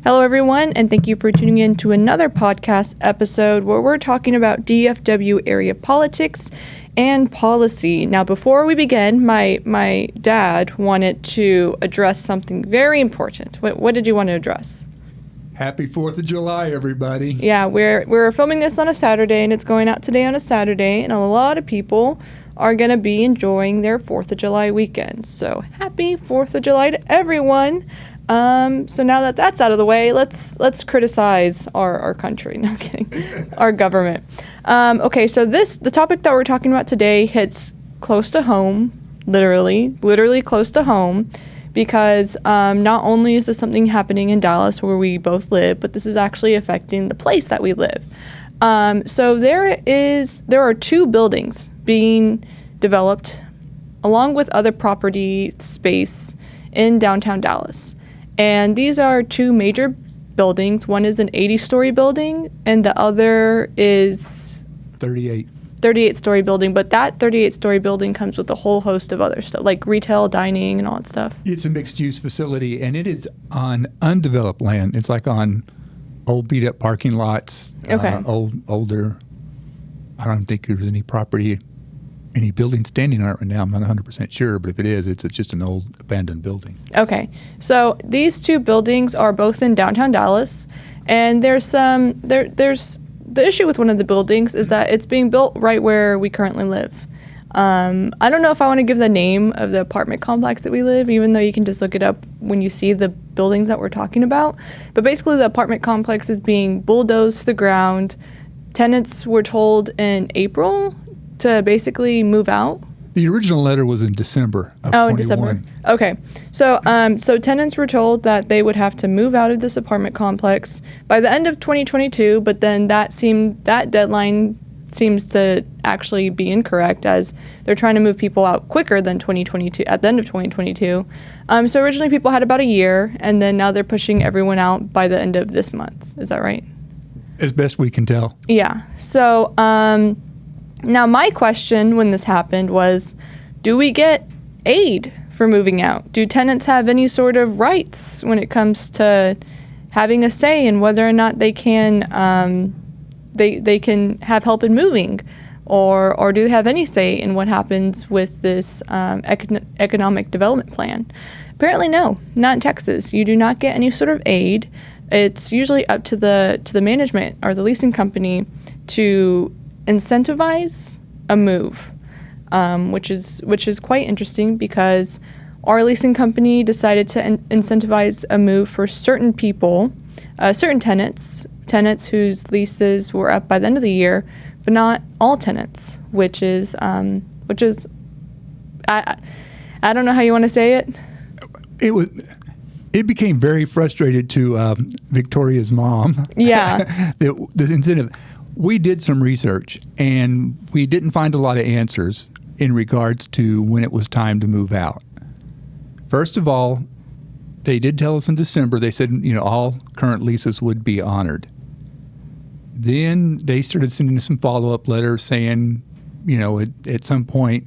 Hello, everyone, and thank you for tuning in to another podcast episode where we're talking about DFW area politics and policy. Now, before we begin, my dad wanted to address something very important. What did you want to address? Happy 4th of July, everybody. Yeah, we're filming this on a Saturday, and it's going out today on a Saturday, and a lot of people are going to be enjoying their 4th of July weekend. So, happy 4th of July to everyone. So now that that's out of the way, let's criticize our country. No, I'm kidding. Our government. Okay, so the topic that we're talking about today hits close to home, literally close to home, because not only is this something happening in Dallas where we both live, but this is actually affecting the place that we live. So there are two buildings being developed along with other property space in downtown Dallas. And these are two major buildings. One is an 80-story building, and the other is 38-story building. But that 38-story building comes with a whole host of other stuff, like retail, dining, and all that stuff. It's a mixed-use facility, and it is on undeveloped land. It's like on old beat-up parking lots. Okay. Older. I don't think there's any property, any building standing on it right now. I'm not 100% sure, but if it is, it's just an old abandoned building. Okay, so these two buildings are both in downtown Dallas, and there's the issue with one of the buildings is that it's being built right where we currently live. I don't know if I want to give the name of the apartment complex that we live, even though you can just look it up when you see the buildings that we're talking about. But basically, the apartment complex is being bulldozed to the ground. Tenants were told in April to basically move out. The original letter was in December of 21. In December. Okay. So tenants were told that they would have to move out of this apartment complex by the end of 2022, but then that deadline seems to actually be incorrect, as they're trying to move people out quicker than 2022, at the end of 2022. So originally people had about a year, and then now they're pushing everyone out by the end of this month. Is that right? As best we can tell. Yeah. So now my question when this happened was, do we get aid for moving out? Do tenants have any sort of rights when it comes to having a say in whether or not they can they can have help in moving, or do they have any say in what happens with this economic development plan? Apparently no, not in Texas. You do not get any sort of aid. It's usually up to the management or the leasing company to incentivize a move, which is quite interesting, because our leasing company decided to incentivize a move for certain people, certain tenants whose leases were up by the end of the year, but not all tenants, which is I don't know how you want to say it. It became very frustrated to Victoria's mom. Yeah. the incentive. We did some research, and we didn't find a lot of answers in regards to when it was time to move out. First of all, they did tell us in December, they said, all current leases would be honored. Then they started sending us some follow-up letters saying, at some point,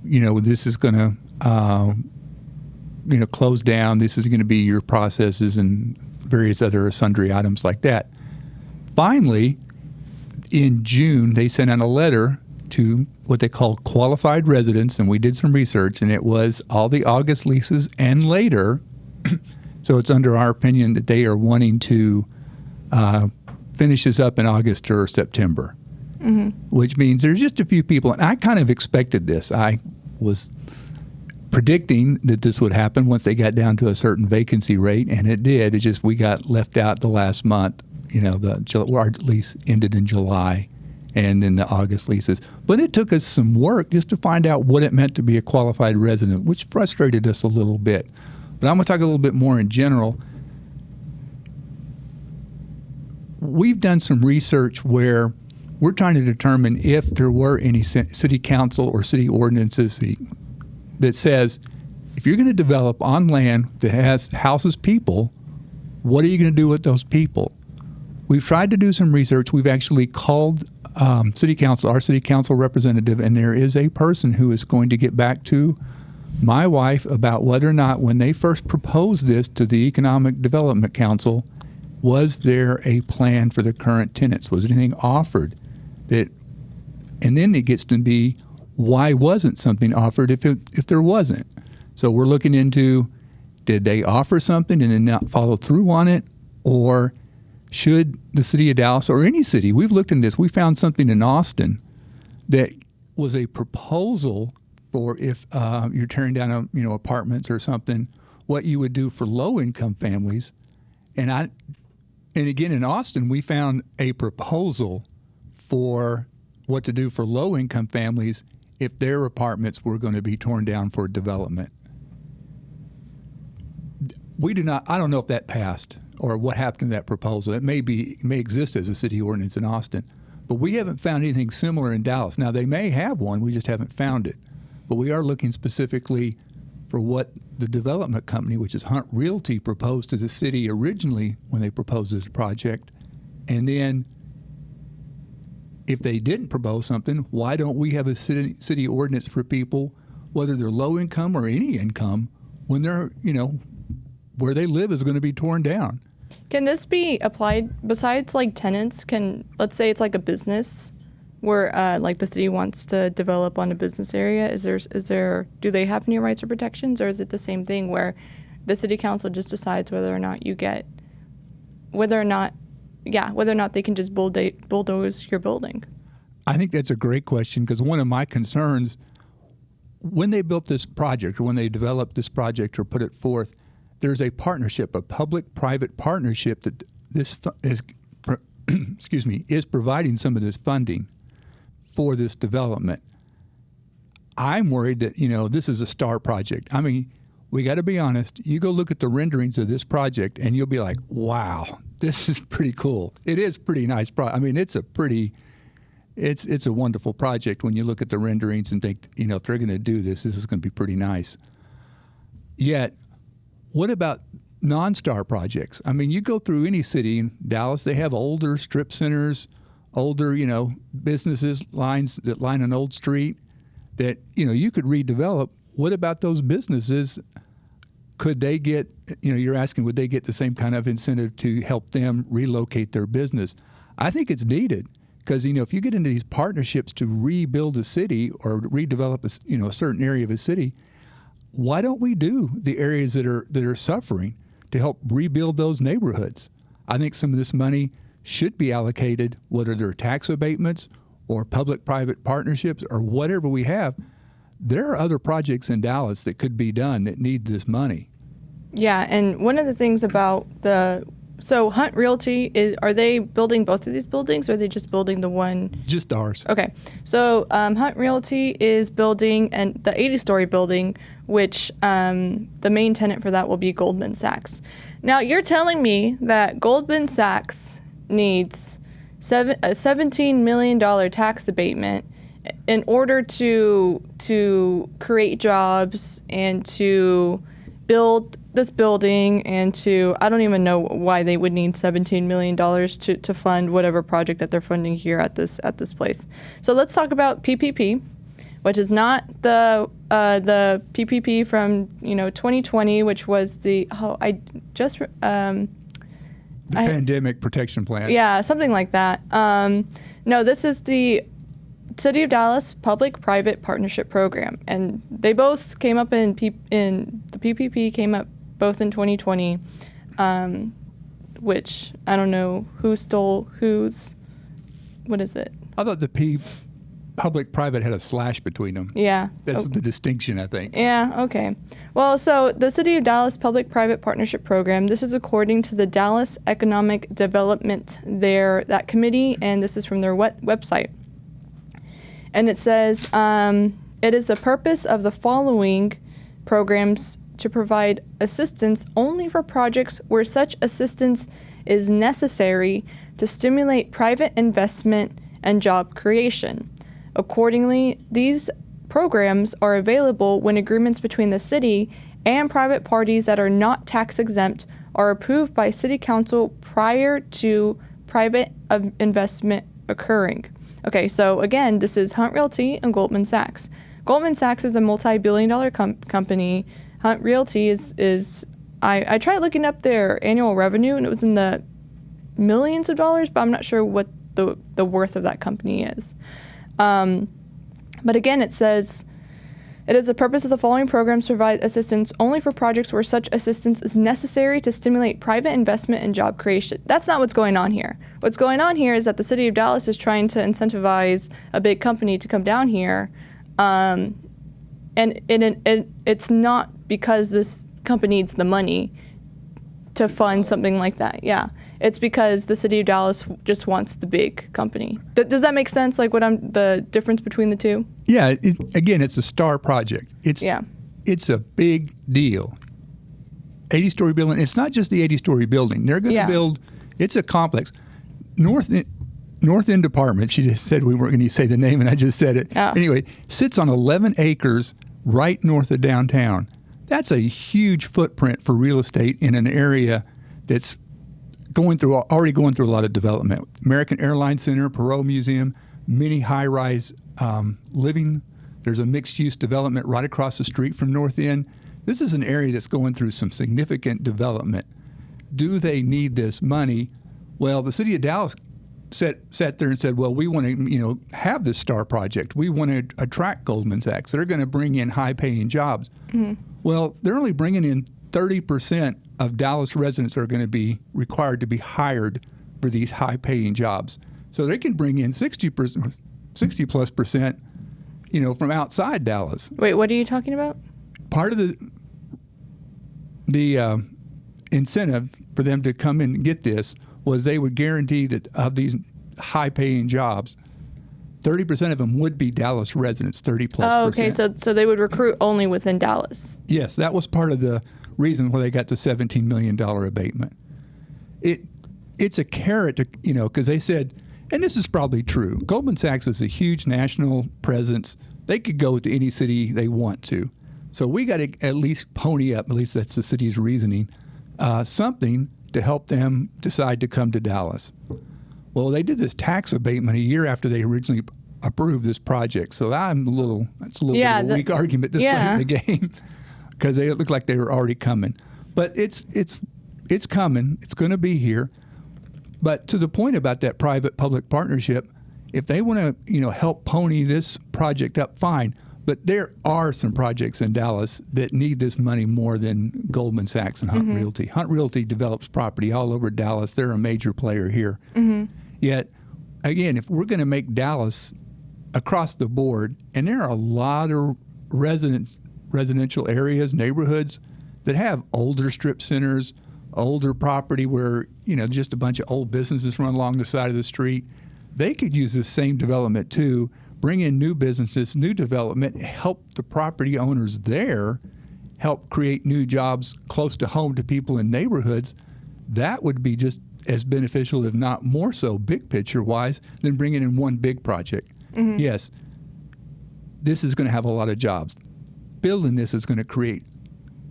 this is going to, close down. This is going to be your processes and various other sundry items like that. Finally, in June, they sent out a letter to what they call qualified residents, and we did some research, and it was all the August leases and later. So it's under our opinion that they are wanting to finish this up in August or September, which means there's just a few people. And I kind of expected this. I was predicting that this would happen once they got down to a certain vacancy rate, and it did. It just, we got left out the last month. Our lease ended in July, and then the August leases. But it took us some work just to find out what it meant to be a qualified resident, which frustrated us a little bit. But I'm going to talk a little bit more in general. We've done some research where we're trying to determine if there were any city council or city ordinances that says, if you're going to develop on land that houses people, what are you going to do with those people? We've tried to do some research. We've actually called our city council representative, and there is a person who is going to get back to my wife about whether or not, when they first proposed this to the Economic Development Council, was there a plan for the current tenants? Was anything offered that, and then it gets to be, why wasn't something offered if there wasn't? So we're looking into, did they offer something and then not follow through on it? Or should the city of Dallas, or any city, we've looked into this, we found something in Austin that was a proposal for if you're tearing down apartments or something, what you would do for low-income families. And again, in Austin, we found a proposal for what to do for low-income families if their apartments were going to be torn down for development. I don't know if that passed or what happened to that proposal. It may exist as a city ordinance in Austin, but we haven't found anything similar in Dallas. Now, they may have one, we just haven't found it. But we are looking specifically for what the development company, which is Hunt Realty, proposed to the city originally when they proposed this project. And then if they didn't propose something, why don't we have a city ordinance for people, whether they're low income or any income, when they're, where they live is going to be torn down? Can this be applied besides like tenants? Let's say it's like a business where like the city wants to develop on a business area. Do they have any rights or protections, or is it the same thing where the city council just decides whether or not they can just bulldoze your building? I think that's a great question, because one of my concerns when they built this project, or when they developed this project or put it forth, there's a partnership, a public-private partnership that this is providing some of this funding for this development. I'm worried that, this is a star project. I mean, we got to be honest. You go look at the renderings of this project and you'll be like, wow, this is pretty cool. It is pretty nice. It's a wonderful project when you look at the renderings and think, if they're going to do this, this is going to be pretty nice. Yet, what about non-star projects? I mean, you go through any city in Dallas, they have older strip centers, older, businesses, lines that line an old street that, you could redevelop. What about those businesses? Could they get, you're asking, would they get the same kind of incentive to help them relocate their business? I think it's needed, because, if you get into these partnerships to rebuild a city or redevelop a certain area of a city, why don't we do the areas that are suffering to help rebuild those neighborhoods? I think some of this money should be allocated, whether they're tax abatements or public-private partnerships or whatever we have. There are other projects in Dallas that could be done that need this money. Yeah, and one of the things about so Hunt Realty, are they building both of these buildings, or are they just building the one? Just ours. Okay, so Hunt Realty is building the 80-story building, which the main tenant for that will be Goldman Sachs. Now, you're telling me that Goldman Sachs needs a $17 million tax abatement in order to create jobs and to build this building, and I don't even know why they would need $17 million to fund whatever project that they're funding here at this place. So let's talk about PPP, which is not the PPP from 2020, which was the Pandemic Protection Plan. Yeah, something like that. No, this is the City of Dallas Public-Private Partnership Program, and they both came up in the PPP came up both in 2020, which I don't know who stole whose. What is it? I thought the public-private had a slash between them. Yeah. That's the distinction, I think. Yeah, okay. Well, so the City of Dallas Public-Private Partnership Program, this is according to the Dallas Economic Development, that committee, and this is from their website. And it says, it is the purpose of the following programs to provide assistance only for projects where such assistance is necessary to stimulate private investment and job creation. Accordingly, these programs are available when agreements between the city and private parties that are not tax exempt are approved by City Council prior to private investment occurring. Okay, so again, this is Hunt Realty and Goldman Sachs. Goldman Sachs is a multi-billion-dollar company. Hunt Realty is I tried looking up their annual revenue, and it was in the millions of dollars, but I'm not sure what the worth of that company is. But again, it says, it is the purpose of the following programs to provide assistance only for projects where such assistance is necessary to stimulate private investment and job creation. That's not what's going on here. What's going on here is that the city of Dallas is trying to incentivize a big company to come down here, and it's not because this company needs the money to fund something like that. Yeah. It's because the city of Dallas just wants the big company. Does that make sense? Like the difference between the two? Yeah. Again, it's a star project. It's a big deal. 80-story building. It's not just the 80-story building. They're going to build. It's a complex. North End Apartments. She just said we weren't going to say the name, and I just said it. Oh. Anyway, sits on 11 acres right north of downtown. That's a huge footprint for real estate in an area that's already going through a lot of development. American Airlines Center, Perot Museum, many high-rise living. There's a mixed-use development right across the street from North End. This is an area that's going through some significant development. Do they need this money? Well, the city of Dallas sat there and said, well, we want to have this star project. We want to attract Goldman Sachs. They're going to bring in high-paying jobs. Mm-hmm. Well, they're only bringing in 30% of Dallas residents are going to be required to be hired for these high-paying jobs. So they can bring in 60+%, from outside Dallas. Wait, what are you talking about? Part of the incentive for them to come in and get this was they would guarantee that of these high-paying jobs, 30% of them would be Dallas residents, 30+%. Oh, okay. So they would recruit only within Dallas. Yes, that was part of the reason why they got the $17 million abatement. It's a carrot to, because they said, and this is probably true, Goldman Sachs is a huge national presence. They could go to any city they want to. So we got to at least pony up, at least that's the city's reasoning, something to help them decide to come to Dallas. Well, they did this tax abatement a year after they originally approved this project. So that's a little bit of a weak argument this late in the game, because they look like they were already coming. But it's coming. It's going to be here. But to the point about that private-public partnership, if they want to help pony this project up, fine. But there are some projects in Dallas that need this money more than Goldman Sachs and Hunt Realty. Hunt Realty develops property all over Dallas. They're a major player here. Mm-hmm. Yet, again, if we're going to make Dallas across the board, and there are a lot of residential areas, neighborhoods that have older strip centers, older property where, just a bunch of old businesses run along the side of the street. They could use this same development too, bring in new businesses, new development, help the property owners there, help create new jobs close to home to people in neighborhoods. That would be just as beneficial, if not more so, big picture wise, than bringing in one big project. Mm-hmm. Yes, this is going to have a lot of jobs. Building this is going to create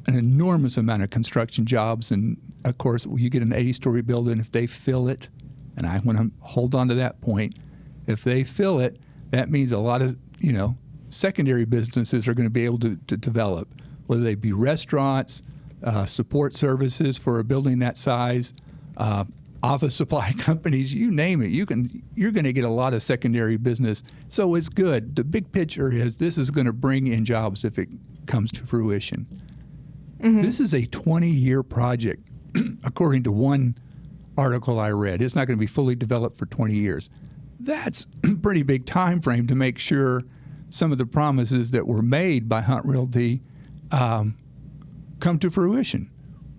an enormous amount of construction jobs. And of course, you get an 80-story building, if they fill it, and I want to hold on to that point, if they fill it, that means a lot of, secondary businesses are going to be able to develop, whether they be restaurants, support services for a building that size, office supply companies, you name it. You're going to get a lot of secondary business. So it's good. The big picture is this is going to bring in jobs if it comes to fruition. Mm-hmm. This is a 20-year project, according to one article I read. It's not going to be fully developed for 20 years. That's a pretty big time frame to make sure some of the promises that were made by Hunt Realty come to fruition.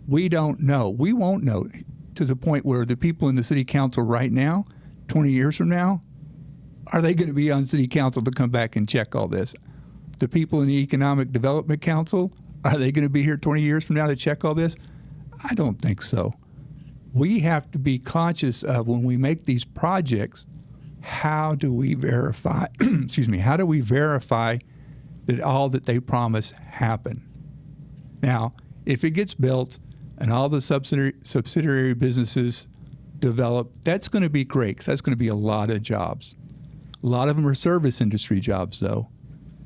We don't know. We won't know, to the point where the people in the city council right now, 20 years from now, are they going to be on city council to come back and check all this? The people in the Economic Development Council, are they going to be here 20 years from now to check all this? I don't think so. We have to be conscious of, when we make these projects, how do we verify, how do we verify that all that they promise happen? Now, if it gets built and all the subsidiary businesses develop, that's going to be great, because that's going to be a lot of jobs. A lot of them are service industry jobs, though.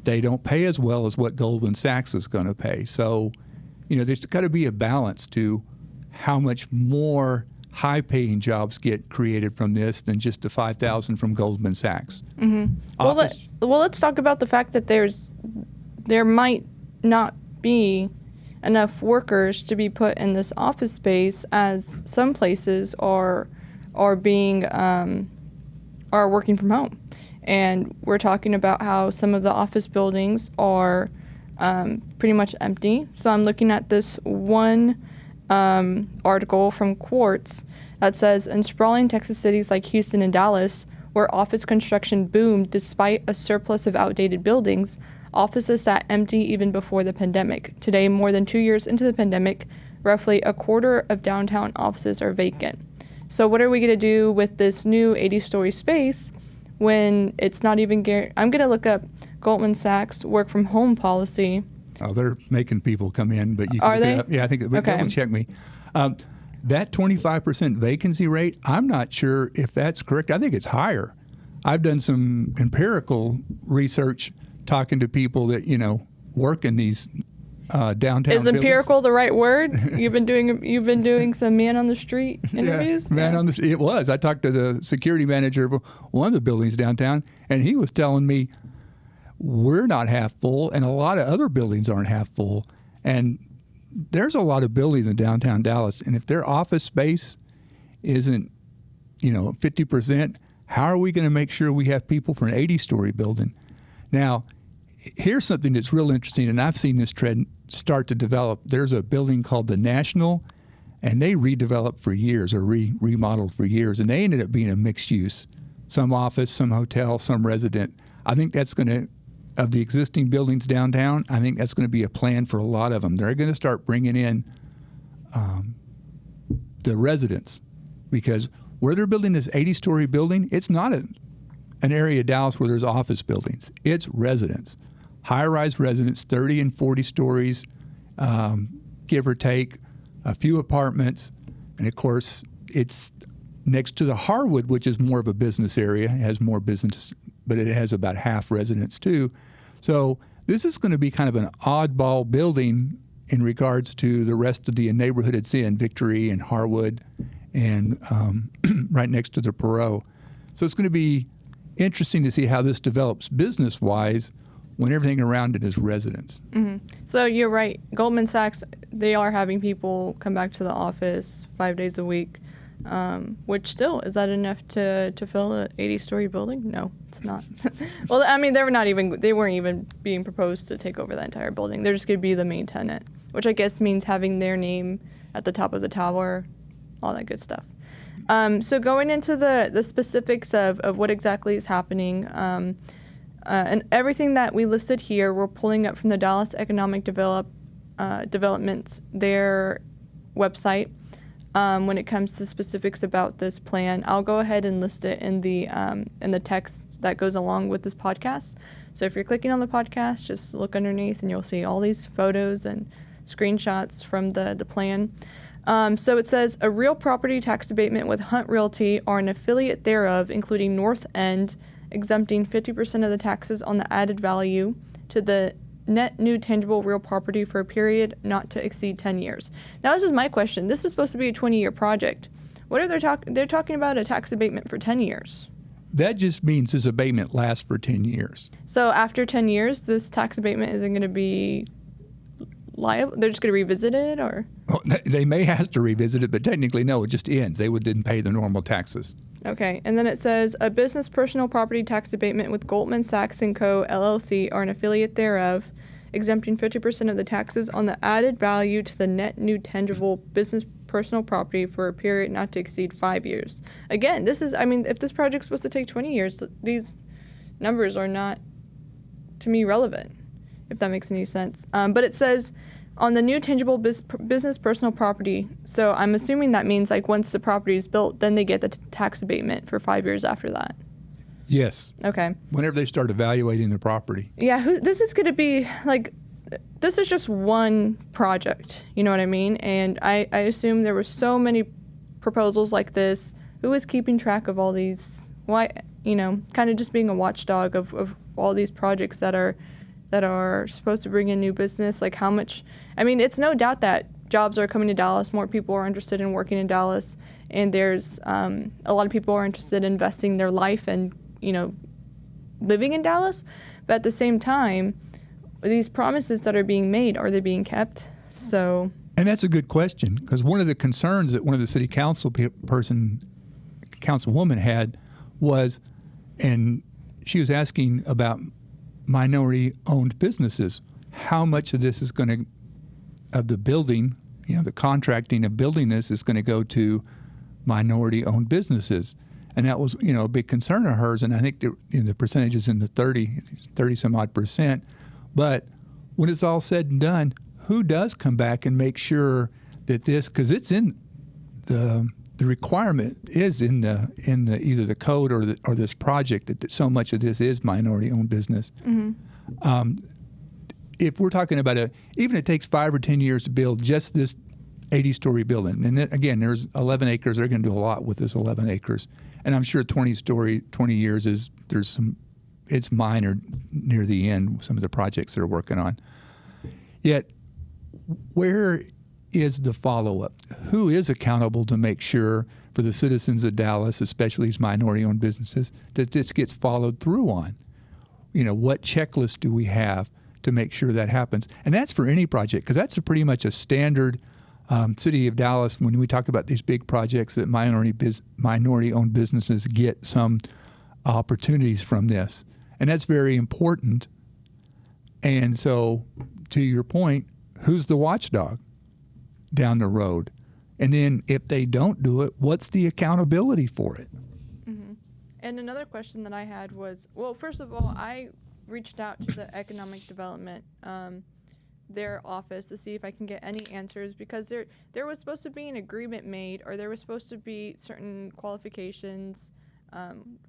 They don't pay as well as what Goldman Sachs is going to pay. So, there's got to be a balance to how much more high-paying jobs get created from this than just the 5,000 from Goldman Sachs. Well, let's talk about the fact that there might not be enough workers to be put in this office space, as some places are being are working from home, and we're talking about how some of the office buildings are pretty much empty. So I'm looking at this one article from Quartz that says, in sprawling Texas cities like Houston and Dallas, where office construction boomed despite a surplus of outdated buildings, offices sat empty even before the pandemic. Today, more than 2 years into the pandemic, roughly a quarter of downtown offices are vacant. So what are we going to do with this new 80-story space when it's not even I'm going to look up Goldman Sachs work from home policy. Oh, they're making people come in, but you can Are they? Yeah, I think. But Okay. double check me. That 25% vacancy rate, I'm not sure if that's correct. I think it's higher. I've done some empirical research talking to people that work in these downtown. Is empirical the right word? You've been doing some man on the street interviews. Yeah, man on the. It was. I talked to the security manager of one of the buildings downtown, and he was telling me we're not half full, and a lot of other buildings aren't half full, and there's a lot of buildings in downtown Dallas, and if their office space isn't 50%, how are we going to make sure we have people for an 80-story building? Now, here's something that's real interesting, and I've seen this trend start to develop. There's a building called the National, and they redeveloped for years or remodeled for years, and they ended up being a mixed use. Some office, some hotel, some resident. I think that's going to, of the existing buildings downtown, I think that's going to be a plan for a lot of them. They're going to start bringing in the residents, because where they're building this 80-story building, it's not an area of Dallas where there's office buildings. It's residents, high-rise residents, 30 and 40 stories, give or take, a few apartments. And, of course, it's next to the Harwood, which is more of a business area. It has more business, but it has about half residents, too. So this is going to be kind of an oddball building in regards to the rest of the neighborhood it's in, Victory and Harwood, and right next to the Perot. So it's going to be interesting to see how this develops business-wise when everything around it is residents. Mm-hmm. So you're right. Goldman Sachs, they are having people come back to the office 5 days a week, which still, is that enough to fill an 80-story building? No, it's not. Well, I mean, they weren't even being proposed to take over that entire building. They're just going to be the main tenant, which I guess means having their name at the top of the tower, all that good stuff. So going into the specifics of what exactly is happening, and everything that we listed here, we're pulling up from the Dallas Economic Development, their website. When it comes to specifics about this plan, I'll go ahead and list it in the text that goes along with this podcast. So if you're clicking on the podcast, just look underneath and you'll see all these photos and screenshots from the plan. So it says a real property tax abatement with Hunt Realty or an affiliate thereof, including North End, exempting 50% of the taxes on the added value to the net new tangible real property for a period not to exceed 10 years. Now, this is my question. This is supposed to be a 20-year project. What are they're talking about a tax abatement for 10 years? That just means this abatement lasts for 10 years. So after 10 years, this tax abatement isn't going to be liable? They're just going to revisit it, or? Well, they may have to revisit it, but technically, no, it just ends. They didn't pay the normal taxes. Okay, and then it says a business personal property tax abatement with Goldman Sachs & Co. LLC or an affiliate thereof, exempting 50% of the taxes on the added value to the net new tangible business personal property for a period not to exceed 5 years. Again, if this project's supposed to take 20 years, these numbers are not, to me, relevant, if that makes any sense. But it says on the new tangible business personal property, so I'm assuming that means like once the property is built, then they get the tax abatement for 5 years after that. Yes. Okay. Whenever they start evaluating the property. Yeah, this is going to be like, this is just one project, you know what I mean? And I assume there were so many proposals like this. Who is keeping track of all these? Why, kind of just being a watchdog of all these projects that are supposed to bring in new business. Like how much, it's no doubt that jobs are coming to Dallas, more people are interested in working in Dallas, and there's a lot of people are interested in investing their life and, living in Dallas. But at the same time, these promises that are being made, are they being kept? So, and that's a good question, because one of the concerns that one of the city councilwoman had was, and she was asking about minority-owned businesses. How much of this is going to, of the building, the contracting of building this is going to go to minority-owned businesses? And that was, a big concern of hers. And I think the percentage is in the 30 some odd percent. But when it's all said and done, who does come back and make sure that this, because it's in the requirement is in the either the code or this project that so much of this is minority-owned business. Mm-hmm. If we're talking about even it takes 5 or 10 years to build just this 80-story building, and then, again, there's 11 acres. They're going to do a lot with this 11 acres, and I'm sure 20 years it's minor near the end. Some of the projects they're working on. Yet, where is the follow-up? Who is accountable to make sure for the citizens of Dallas, especially these minority-owned businesses, that this gets followed through on? What checklist do we have to make sure that happens? And that's for any project, because that's pretty much a standard city of Dallas. When we talk about these big projects, that minority-owned businesses get some opportunities from this. And that's very important. And so, to your point, who's the watchdog down the road? And then if they don't do it, what's the accountability for it? Mm-hmm. And another question that I had was, well, first of all, I reached out to the economic development, their office, to see if I can get any answers, because there was supposed to be an agreement made, or there was supposed to be certain qualifications.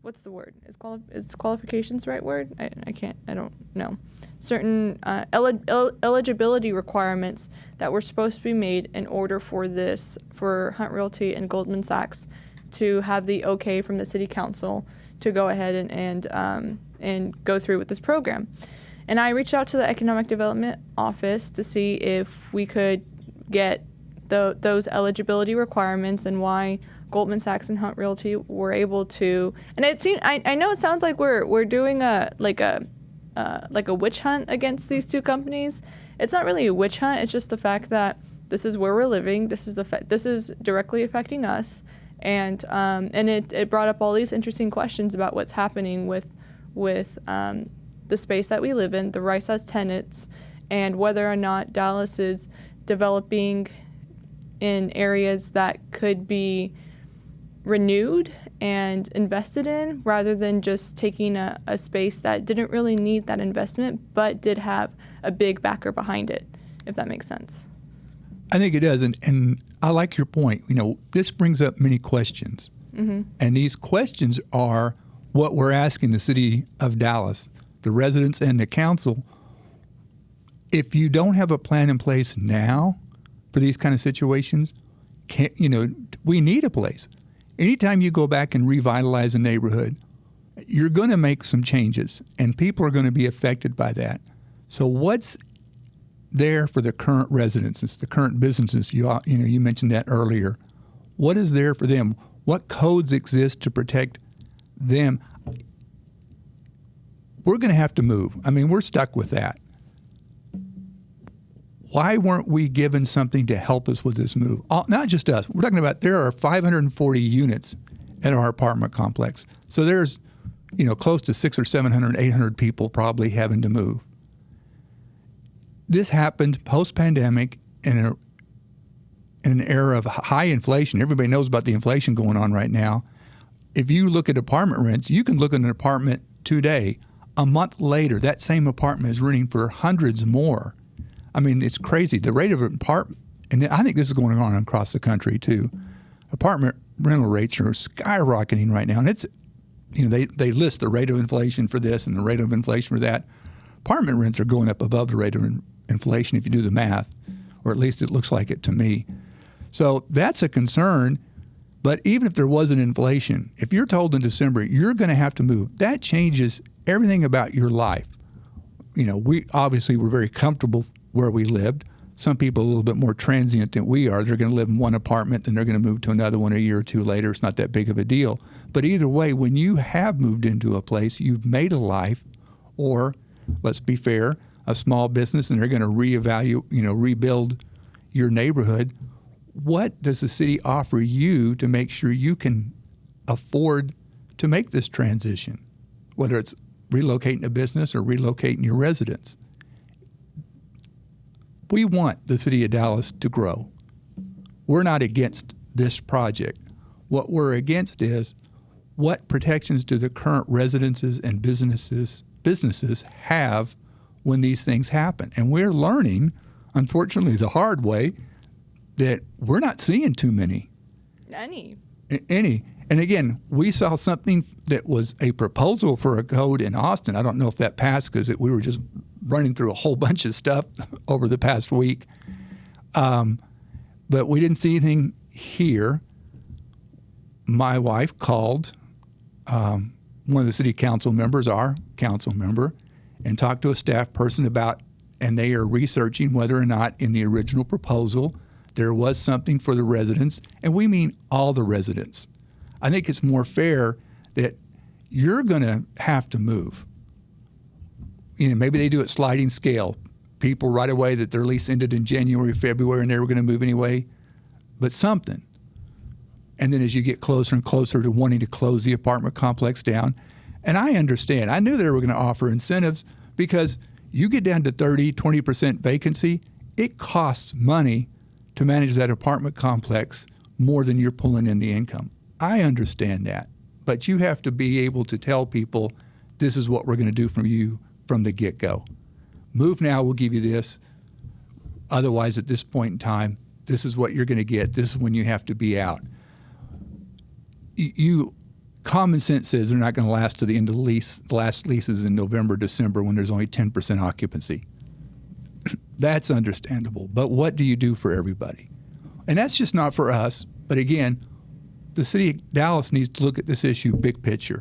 What's the word? Is qualifications the right word? I don't know. Certain eligibility requirements that were supposed to be made in order for Hunt Realty and Goldman Sachs to have the okay from the city council to go ahead and go through with this program. And I reached out to the economic development office to see if we could get those eligibility requirements and why Goldman Sachs and Hunt Realty were able to. And it seemed, I know it sounds like we're doing a witch hunt against these two companies. It's not really a witch hunt. It's just the fact that this is where we're living. This is directly affecting us, and it brought up all these interesting questions about what's happening with the space that we live in, the rights as tenants, and whether or not Dallas is developing in areas that could be renewed and invested in, rather than just taking a space that didn't really need that investment but did have a big backer behind it, if that makes sense. I think it does, and I like your point. This brings up many questions, mm-hmm. and these questions are what we're asking the city of Dallas, the residents and the council. If you don't have a plan in place now for these kind of situations, we need a place. Anytime you go back and revitalize a neighborhood, you're going to make some changes, and people are going to be affected by that. So what's there for the current residents, the current businesses? You mentioned that earlier. What is there for them? What codes exist to protect them? We're going to have to move. We're stuck with that. Why weren't we given something to help us with this move? Not just us. We're talking about there are 540 units at our apartment complex. So there's, close to 600 or 700, 800 people probably having to move. This happened post-pandemic in an era of high inflation. Everybody knows about the inflation going on right now. If you look at apartment rents, you can look at an apartment today. A month later, that same apartment is renting for hundreds more. It's crazy. The rate of apartment, and I think this is going on across the country too. Apartment rental rates are skyrocketing right now, and it's, they list the rate of inflation for this and the rate of inflation for that. Apartment rents are going up above the rate of inflation if you do the math, or at least it looks like it to me. So that's a concern. But even if there wasn't inflation, if you're told in December you're going to have to move, that changes everything about your life. We obviously were very comfortable where we lived. some people a little bit more transient than we are. They're going to live in one apartment, then they're going to move to another one a year or two later. It's not that big of a deal. But either way, when you have moved into a place, you've made a life, or let's be fair, a small business, and they're going to rebuild your neighborhood. What does the city offer you to make sure you can afford to make this transition, whether it's relocating a business or relocating your residence? We want the city of Dallas to grow. We're not against this project. What we're against is what protections do the current residences and businesses have when these things happen? And we're learning, unfortunately, the hard way, that we're not seeing too many. Any. And again, we saw something that was a proposal for a code in Austin. I don't know if that passed because we were just running through a whole bunch of stuff over the past week. But we didn't see anything here. My wife called one of the city council members, our council member, and talked to a staff person about, and they are researching whether or not in the original proposal there was something for the residents, and we mean all the residents. I think it's more fair that you're going to have to move. Maybe they do it sliding scale. People right away that their lease ended in January, February, and they were going to move anyway, but something. And then as you get closer and closer to wanting to close the apartment complex down, and I understand, I knew they were going to offer incentives because you get down to 30, 20% vacancy, it costs money to manage that apartment complex more than you're pulling in the income. I understand that, but you have to be able to tell people this is what we're going to do from you from the get-go. Move now, we'll give you this. Otherwise, at this point in time, this is what you're going to get. This is when you have to be out. Common sense says they're not going to last to the end of the lease. The last lease is in November, December, when there's only 10% occupancy. That's understandable. But what do you do for everybody? And that's just not for us. But again, the city of Dallas needs to look at this issue big picture.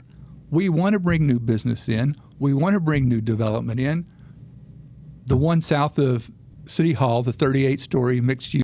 We want to bring new business in. We want to bring new development in. The one south of City Hall, the 38-story mixed-use